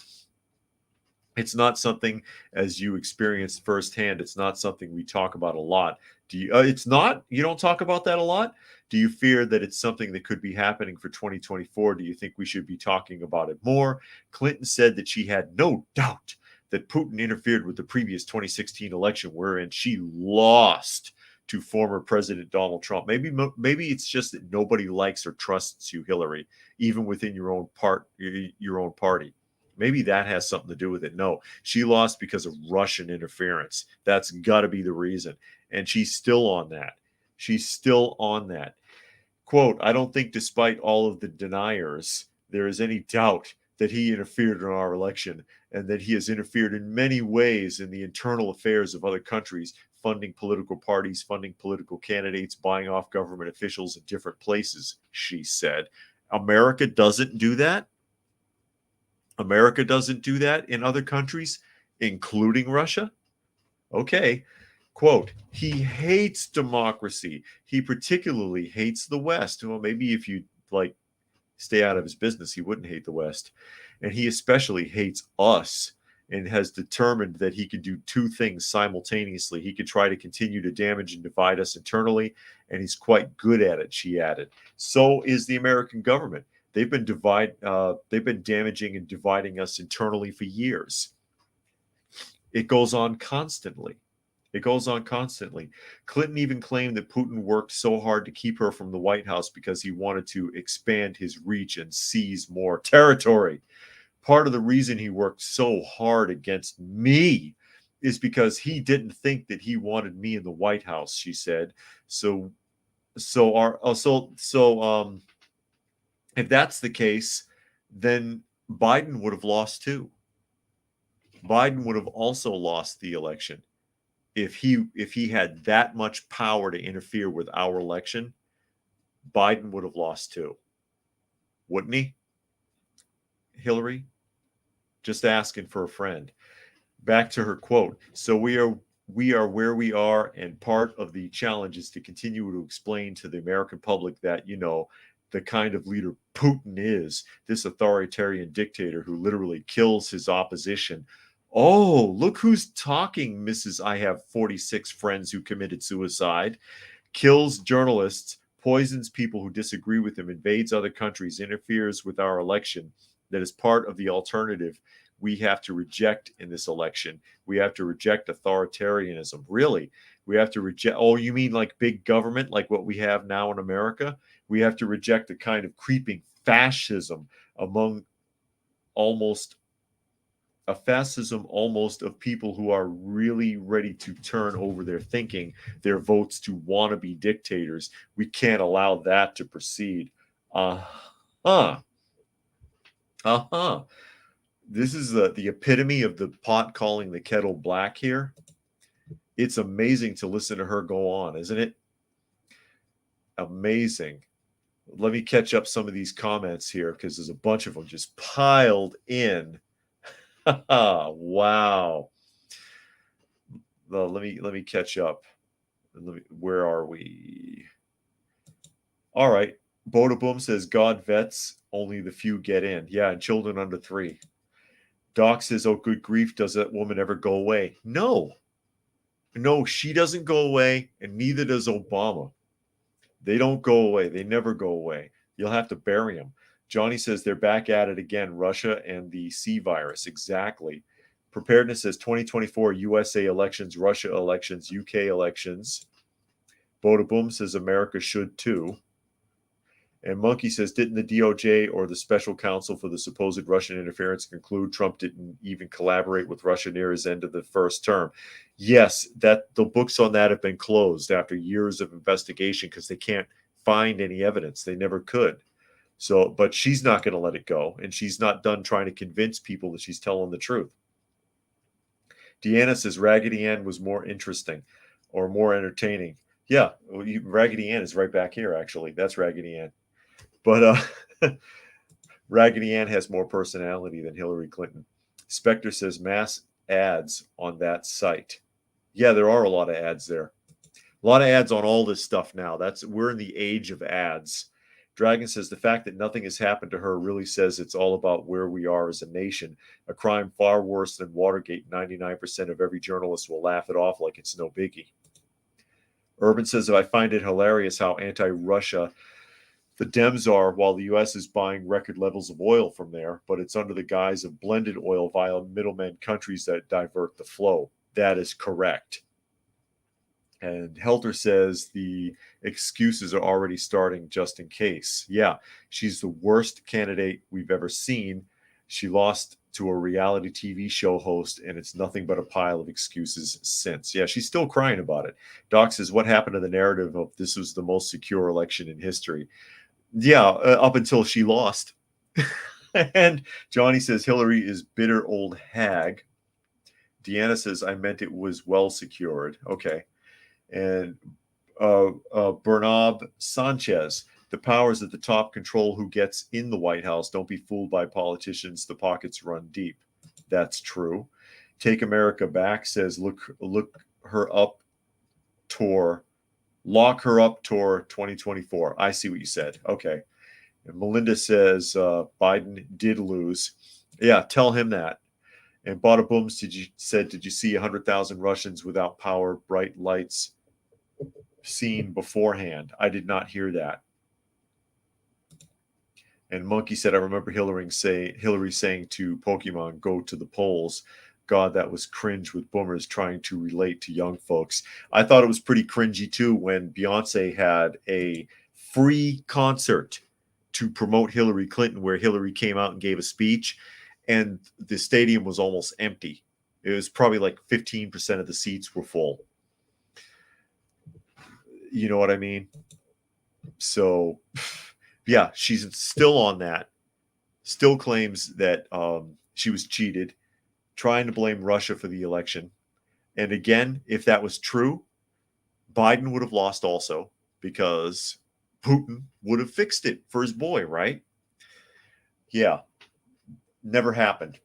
It's not something, as you experienced firsthand, it's not something we talk about a lot. Do you? It's not? You don't talk about that a lot? Do you fear that it's something that could be happening for 2024? Do you think we should be talking about it more? Clinton said that she had no doubt that Putin interfered with the previous 2016 election, wherein she lost to former President Donald Trump. Maybe it's just that nobody likes or trusts you, Hillary, even within your own party. Maybe that has something to do with it. No, she lost because of Russian interference. That's got to be the reason. And she's still on that. She's still on that. Quote, I don't think despite all of the deniers, there is any doubt that he interfered in our election and that he has interfered in many ways in the internal affairs of other countries, funding political parties, funding political candidates, buying off government officials in different places, she said. America doesn't do that. America doesn't do that in other countries, including Russia? Okay. Quote, he hates democracy. He particularly hates the West. Well, maybe if you stay out of his business, he wouldn't hate the West. And he especially hates us and has determined that he could do two things simultaneously. He could try to continue to damage and divide us internally, and he's quite good at it, she added. So is the American government. They've been damaging and dividing us internally for years. It goes on constantly. Clinton even claimed that Putin worked so hard to keep her from the White House because he wanted to expand his reach and seize more territory. Part of the reason he worked so hard against me is because he didn't think that he wanted me in the White House, she said. So if that's the case, then Biden would have lost too. Biden would have also lost the election. If he had that much power to interfere with our election, Biden would have lost too. Wouldn't he? Hillary? Just asking for a friend. Back to her quote. So we are where we are, and part of the challenge is to continue to explain to the American public that, the kind of leader Putin is, this authoritarian dictator who literally kills his opposition. Oh, look who's talking, Mrs. I have 46 friends who committed suicide, kills journalists, poisons people who disagree with him, invades other countries, interferes with our election. That is part of the alternative we have to reject in this election. We have to reject authoritarianism. Really? We have to reject, oh, you mean like big government, like what we have now in America? We have to reject the kind of creeping fascism among almost of people who are really ready to turn over their thinking, their votes to wannabe dictators. We can't allow that to proceed. This is the epitome of the pot calling the kettle black here. It's amazing to listen to her go on, isn't it? Amazing. Let me catch up some of these comments here because there's a bunch of them just piled in. Wow. Well, let me catch up. Where are we? All right. Boda Boom says God vets, only the few get in. Yeah, and children under 3. Doc says, oh, good grief, does that woman ever go away? No, she doesn't go away, and neither does Obama. They don't go away. They never go away. You'll have to bury them. Johnny says they're back at it again, Russia and the C virus. Exactly. Preparedness says 2024 USA elections, Russia elections, UK elections. Boda Boom says America should too. And Monkey says, didn't the DOJ or the special counsel for the supposed Russian interference conclude Trump didn't even collaborate with Russia near his end of the first term? Yes, that the books on that have been closed after years of investigation because they can't find any evidence. They never could. So, but she's not going to let it go, and she's not done trying to convince people that she's telling the truth. Deanna says Raggedy Ann was more interesting or more entertaining. Yeah, Raggedy Ann is right back here, actually. That's Raggedy Ann. But Raggedy Ann has more personality than Hillary Clinton. Spectre says mass ads on that site. Yeah, there are a lot of ads there. A lot of ads on all this stuff now. We're in the age of ads. Dragon says the fact that nothing has happened to her really says it's all about where we are as a nation. A crime far worse than Watergate. 99% of every journalist will laugh it off like it's no biggie. Urban says, I find it hilarious how anti-Russia the Dems are, while the U.S. is buying record levels of oil from there, but it's under the guise of blended oil via middlemen countries that divert the flow. That is correct. And Helter says the excuses are already starting just in case. Yeah, she's the worst candidate we've ever seen. She lost to a reality TV show host, and it's nothing but a pile of excuses since. Yeah, she's still crying about it. Doc says, what happened to the narrative of this was the most secure election in history? Yeah, up until she lost. And Johnny says, Hillary is bitter old hag. Deanna says, I meant it was well secured. Okay. And Bernab Sanchez, the powers at the top control who gets in the White House. Don't be fooled by politicians. The pockets run deep. That's true. Take America Back says, look her up tour. Lock her up tour 2024. I see what you said. Okay. And Melinda says Biden did lose. Yeah, tell him that. And Bada Booms did you see 100,000 Russians without power, bright lights seen beforehand? I did not hear that. And Monkey said, I remember Hillary saying to Pokemon, go to the polls. God, that was cringe with boomers trying to relate to young folks. I thought it was pretty cringy too when Beyonce had a free concert to promote Hillary Clinton where Hillary came out and gave a speech and the stadium was almost empty. It was probably like 15% of the seats were full. You know what I mean? So, yeah, she's still on that. Still claims that she was cheated, trying to blame Russia for the election. And again, if that was true, Biden would have lost also because Putin would have fixed it for his boy, right? Yeah, never happened.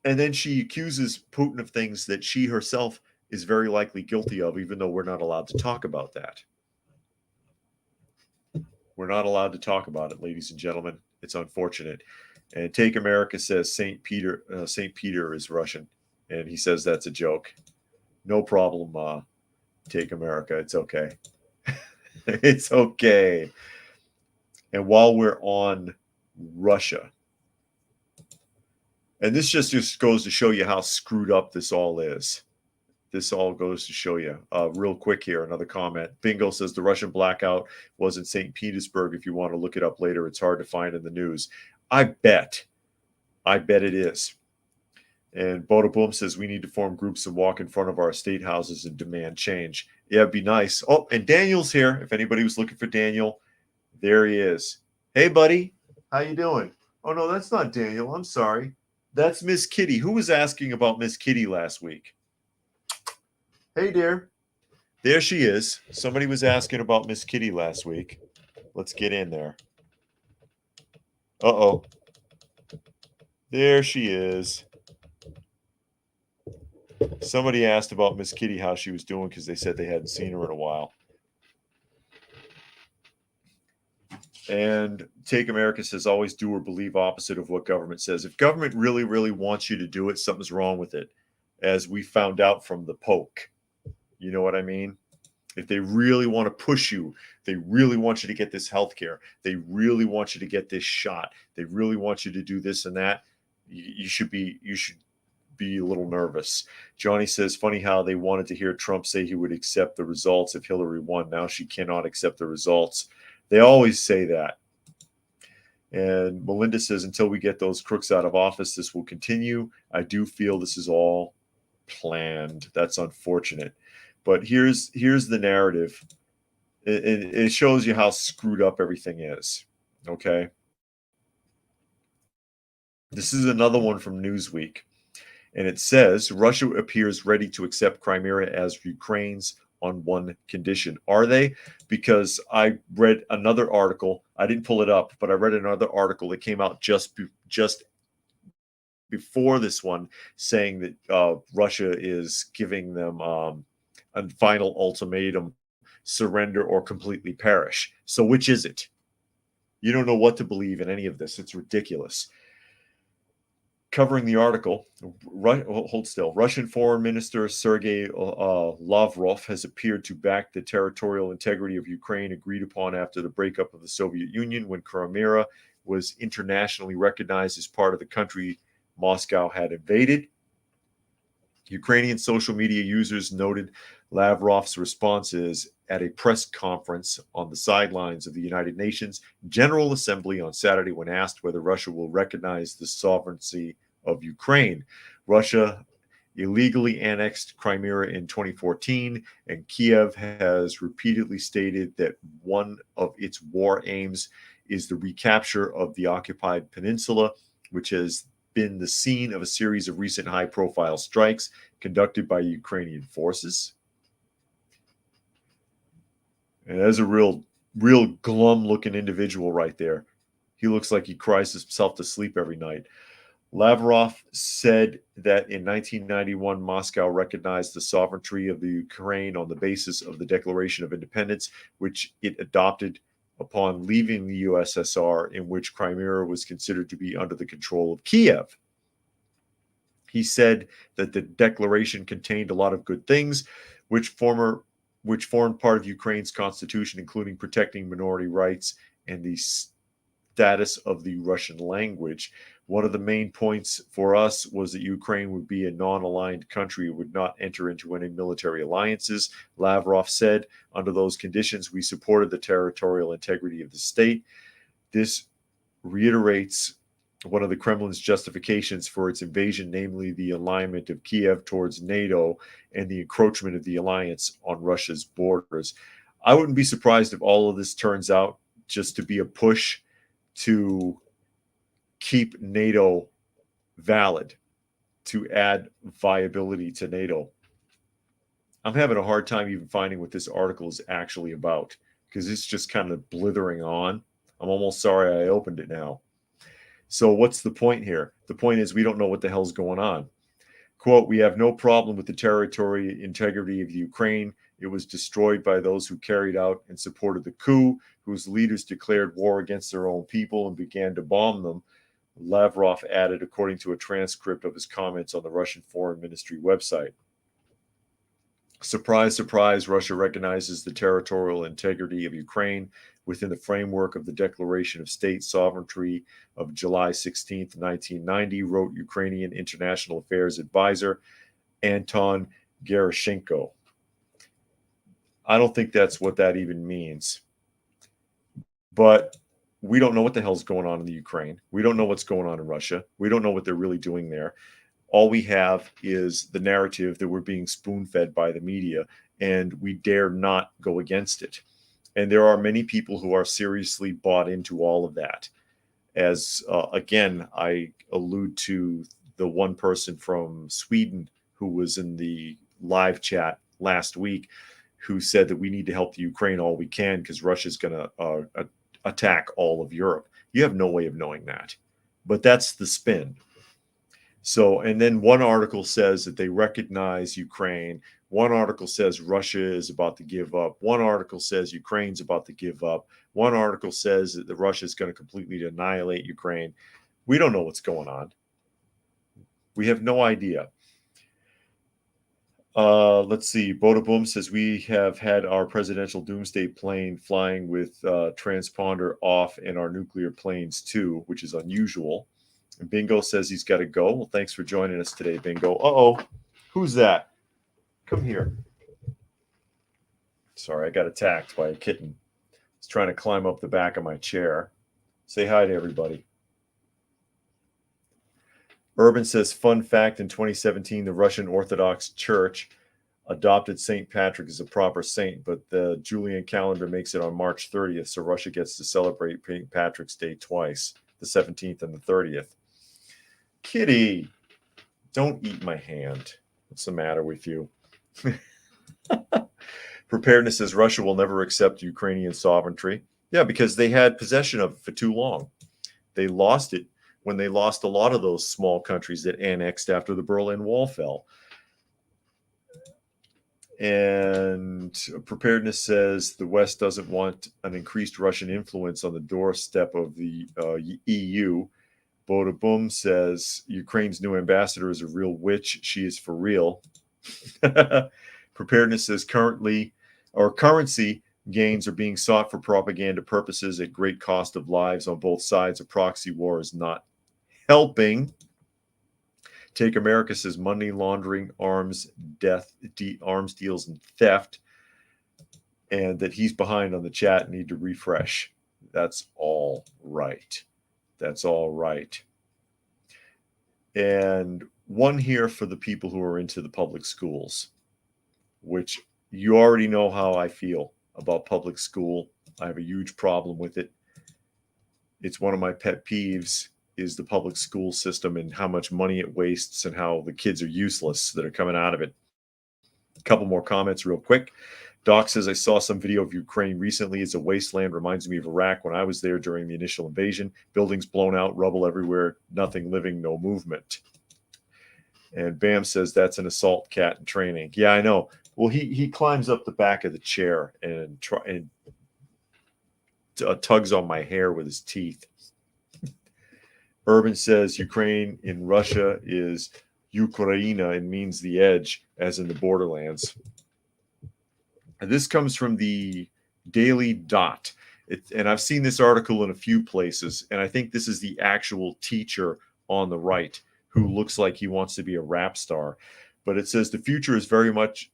And then she accuses Putin of things that she herself is very likely guilty of, even though we're not allowed to talk about that. We're not allowed to talk about it, ladies and gentlemen. It's unfortunate. And Take America says Saint Peter is Russian, and he says that's a joke. No problem, Take America. It's okay. It's okay. And while we're on Russia, and this just goes to show you how screwed up this all is. This all goes to show you. Real quick here, another comment. Bingo says the Russian blackout was in St. Petersburg. If you want to look it up later, it's hard to find in the news. I bet it is. And Boda Boom says we need to form groups and walk in front of our state houses and demand change. Yeah, it'd be nice. Oh, and Daniel's here. If anybody was looking for Daniel, there he is. Hey, buddy. How you doing? Oh, no, that's not Daniel. I'm sorry. That's Miss Kitty. Who was asking about Miss Kitty last week? Hey, dear. There she is. Somebody was asking about Miss Kitty last week. Let's get in there. Uh-oh. There she is. Somebody asked about Miss Kitty, how she was doing, because they said they hadn't seen her in a while. And Take America says, always do or believe opposite of what government says. If government really, really wants you to do it, something's wrong with it, as we found out from the poke. You know what I mean? If they really want to push you, they really want you to get this health care, they really want you to get this shot, they really want you to do this and that, you should be a little nervous. Johnny says, funny how they wanted to hear Trump say he would accept the results if Hillary won. Now she cannot accept the results. They always say that. And Melinda says, until we get those crooks out of office, this will continue. I do feel this is all planned. That's unfortunate. But here's the narrative. It shows you how screwed up everything is. Okay. This is another one from Newsweek. And it says Russia appears ready to accept Crimea as Ukraine's on one condition. Are they? Because I read another article. I didn't pull it up, but I read another article that came out just before this one, saying that Russia is giving them a final ultimatum: surrender or completely perish. So which is it? You don't know what to believe in any of this. It's ridiculous. Covering the article, hold still. Russian Foreign Minister Sergei Lavrov has appeared to back the territorial integrity of Ukraine agreed upon after the breakup of the Soviet Union, when Crimea was internationally recognized as part of the country Moscow had invaded. Ukrainian social media users noted Lavrov's responses at a press conference on the sidelines of the United Nations General Assembly on Saturday when asked whether Russia will recognize the sovereignty of Ukraine. Russia illegally annexed Crimea in 2014, and Kiev has repeatedly stated that one of its war aims is the recapture of the occupied peninsula, which has been the scene of a series of recent high-profile strikes conducted by Ukrainian forces. And there's a real glum-looking individual right there. He looks like he cries himself to sleep every night. Lavrov said that in 1991, Moscow recognized the sovereignty of the Ukraine on the basis of the Declaration of Independence, which it adopted upon leaving the USSR, in which Crimea was considered to be under the control of Kiev. He said that the declaration contained a lot of good things, which formed part of Ukraine's constitution, including protecting minority rights and the status of the Russian language. One of the main points for us was that Ukraine would be a non-aligned country. It would not enter into any military alliances. Lavrov said, under those conditions, we supported the territorial integrity of the state. This reiterates one of the Kremlin's justifications for its invasion, namely the alignment of Kiev towards NATO and the encroachment of the alliance on Russia's borders. I wouldn't be surprised if all of this turns out just to be a push to keep NATO valid, to add viability to NATO. I'm having a hard time even finding what this article is actually about, because it's just kind of blithering on. I'm almost sorry I opened it now. So what's the point here? The point is we don't know what the hell's going on. Quote, we have no problem with the territorial integrity of Ukraine. It was destroyed by those who carried out and supported the coup, whose leaders declared war against their own people and began to bomb them. Lavrov added, according to a transcript of his comments on the Russian Foreign Ministry website. Surprise, surprise, Russia recognizes the territorial integrity of Ukraine within the framework of the Declaration of State Sovereignty of July 16, 1990, wrote Ukrainian International Affairs advisor Anton Gerashenko. I don't think that's what that even means. But we don't know what the hell's going on in the Ukraine. We don't know what's going on in Russia. We don't know what they're really doing there. All we have is the narrative that we're being spoon-fed by the media, and we dare not go against it. And there are many people who are seriously bought into all of that. As, again, I allude to the one person from Sweden who was in the live chat last week who said that we need to help the Ukraine all we can because Russia's going to attack all of Europe. You have no way of knowing that. But that's the spin. So, and then one article says that they recognize Ukraine. One article says Russia is about to give up. One article says Ukraine's about to give up. One article says that Russia is going to completely annihilate Ukraine. We don't know what's going on. We have no idea. Let's see. Boda Boom says we have had our presidential doomsday plane flying with transponder off and our nuclear planes too, which is unusual. And Bingo says he's got to go. Well, thanks for joining us today, Bingo. Uh-oh. Who's that? Come here. Sorry, I got attacked by a kitten. He's trying to climb up the back of my chair. Say hi to everybody. Urban says, fun fact, in 2017, the Russian Orthodox Church adopted St. Patrick as a proper saint, but the Julian calendar makes it on March 30th, so Russia gets to celebrate St. Patrick's Day twice, the 17th and the 30th. Kitty, don't eat my hand. What's the matter with you? Preparedness says Russia will never accept Ukrainian sovereignty. Yeah, because they had possession of it for too long. They lost it when they lost a lot of those small countries that annexed after the Berlin Wall fell. And preparedness says the West doesn't want an increased Russian influence on the doorstep of the EU. Boda Boom says Ukraine's new ambassador is a real witch. She is for real. Preparedness says currency gains are being sought for propaganda purposes at great cost of lives on both sides. A proxy war is not helping. Take America says money laundering, arms deals, and theft, and that he's behind on the chat and need to refresh. That's all right. That's all right. And one here for the people who are into the public schools, which you already know how I feel about public school. I have a huge problem with it. It's one of my pet peeves is the public school system and how much money it wastes and how the kids are useless that are coming out of it. A couple more comments real quick. Doc says, I saw some video of Ukraine recently. It's a wasteland. Reminds me of Iraq when I was there during the initial invasion. Buildings blown out, rubble everywhere, nothing living, no movement. And Bam says, that's an assault cat in training. Yeah, I know. Well, he climbs up the back of the chair and tugs on my hair with his teeth. Urban says Ukraine in Russia is Ukraina and means the edge, as in the borderlands. And this comes from the Daily Dot. And I've seen this article in a few places, and I think this is the actual teacher on the right who looks like he wants to be a rap star. But it says the future is very much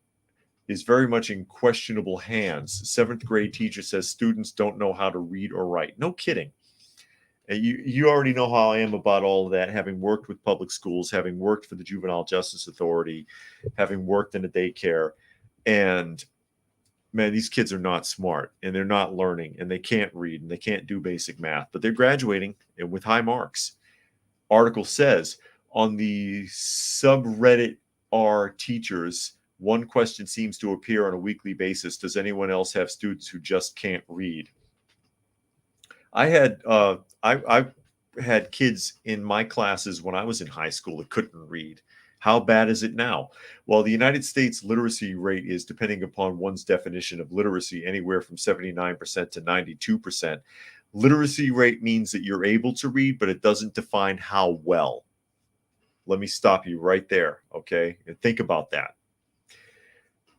in questionable hands. 7th grade teacher says students don't know how to read or write. No kidding. You already know how I am about all of that, having worked with public schools, having worked for the Juvenile Justice Authority, having worked in a daycare. And man, these kids are not smart and they're not learning and they can't read and they can't do basic math, but they're graduating and with high marks. Article says on the subreddit r teachers, one question seems to appear on a weekly basis. Does anyone else have students who just can't read? I had kids in my classes when I was in high school that couldn't read. How bad is it now? Well, the United States literacy rate is, depending upon one's definition of literacy, anywhere from 79% to 92%. Literacy rate means that you're able to read, but it doesn't define how well. Let me stop you right there, okay? And think about that.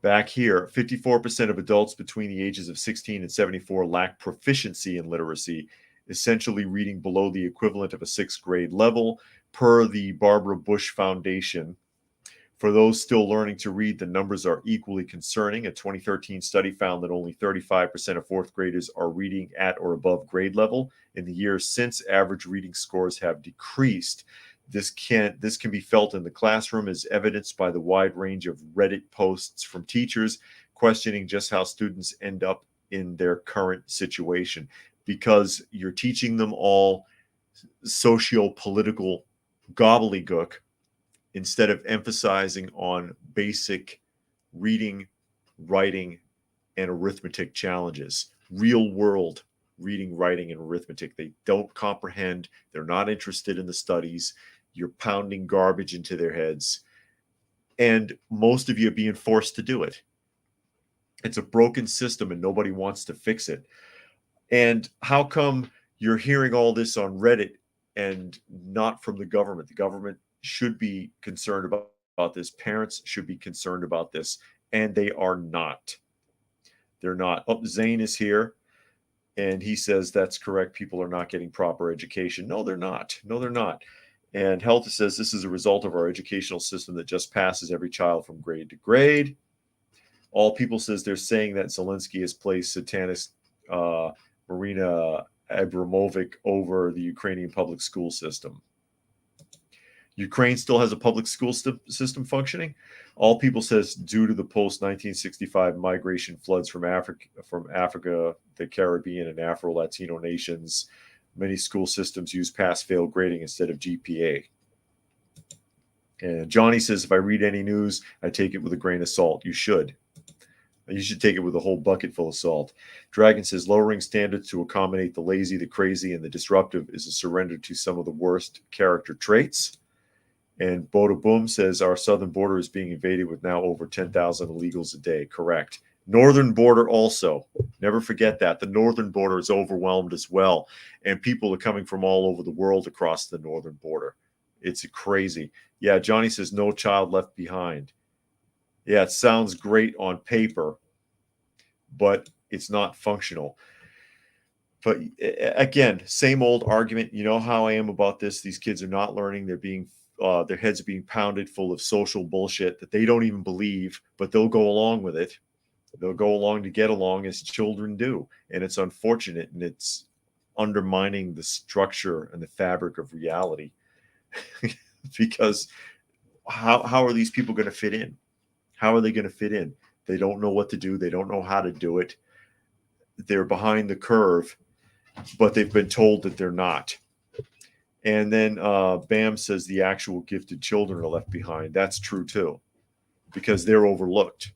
Back here, 54% of adults between the ages of 16 and 74 lack proficiency in literacy, essentially reading below the equivalent of a 6th grade level, per the Barbara Bush Foundation. For those still learning to read, the numbers are equally concerning. A 2013 study found that only 35% of 4th graders are reading at or above grade level. In the years since, average reading scores have decreased. This can be felt in the classroom, as evidenced by the wide range of Reddit posts from teachers questioning just how students end up in their current situation, because you're teaching them all socio-political gobbledygook instead of emphasizing on basic reading, writing, and arithmetic challenges. Real world reading, writing, and arithmetic. They don't comprehend. They're not interested in the studies. You're pounding garbage into their heads. And most of you are being forced to do it. It's a broken system and nobody wants to fix it. And how come you're hearing all this on Reddit and not from the government? The government should be concerned about this. Parents should be concerned about this. And they are not. They're not. Oh, Zane is here. And he says that's correct. People are not getting proper education. No, they're not. No, they're not. And Health says this is a result of our educational system that just passes every child from grade to grade. All People says they're saying that Zelensky has placed satanic Marina Abramovic over the Ukrainian public school system. Ukraine still has a public school system functioning. All People says due to the post 1965 migration floods from Africa, the Caribbean, and Afro-Latino nations, many school systems use pass-fail grading instead of GPA. And Johnny says, if I read any news, I take it with a grain of salt. You should. You should take it with a whole bucket full of salt. Dragon says, lowering standards to accommodate the lazy, the crazy, and the disruptive is a surrender to some of the worst character traits. And Boda Boom says, our southern border is being invaded with now over 10,000 illegals a day. Correct. Northern border also. Never forget that. The northern border is overwhelmed as well. And people are coming from all over the world across the northern border. It's crazy. Yeah, Johnny says, no child left behind. Yeah, it sounds great on paper, but it's not functional. But again, same old argument. You know how I am about this. These kids are not learning. They're being their heads are being pounded full of social bullshit that they don't even believe, but they'll go along with it. They'll go along to get along, as children do. And it's unfortunate, and it's undermining the structure and the fabric of reality. Because how are these people going to fit in? How are they going to fit in? They don't know what to do. They don't know how to do it. They're behind the curve, but they've been told that they're not. And then Bam says the actual gifted children are left behind. That's true too, because they're overlooked.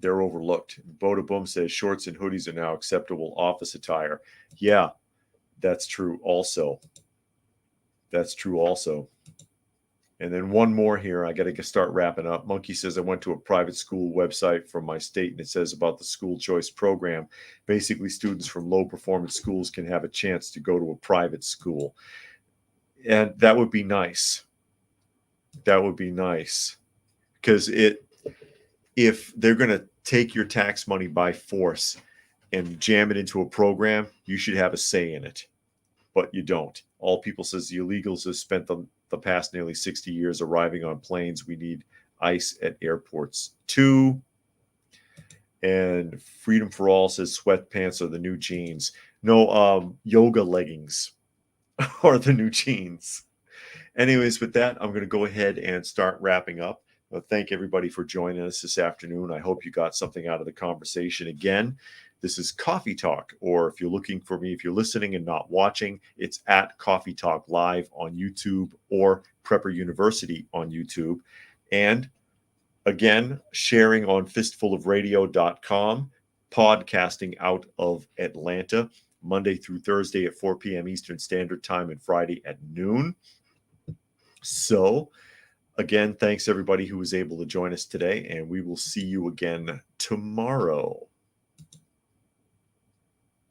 They're overlooked. Boda Boom says shorts and hoodies are now acceptable office attire. Yeah, that's true also. That's true also. And then one more here. I got to start wrapping up. Monkey says, I went to a private school website from my state, and it says about the school choice program. Basically, students from low performance schools can have a chance to go to a private school. And that would be nice. That would be nice. Because if they're going to take your tax money by force and jam it into a program, you should have a say in it. But you don't. All People says the illegals have spent the past nearly 60 years arriving on planes. We need ICE at airports too. And Freedom for All says sweatpants are the new jeans. No, yoga leggings are the new jeans. Anyways, with that, I'm going to go ahead and start wrapping up. Thank everybody for joining us this afternoon. I hope you got something out of the conversation. Again, this is Coffee Talk, or if you're looking for me, if you're listening and not watching, it's at Coffee Talk Live on YouTube or Prepper University on YouTube. And again, sharing on fistfulofradio.com, podcasting out of Atlanta, Monday through Thursday at 4 p.m. Eastern Standard Time and Friday at noon. So, again, thanks everybody who was able to join us today, and we will see you again tomorrow.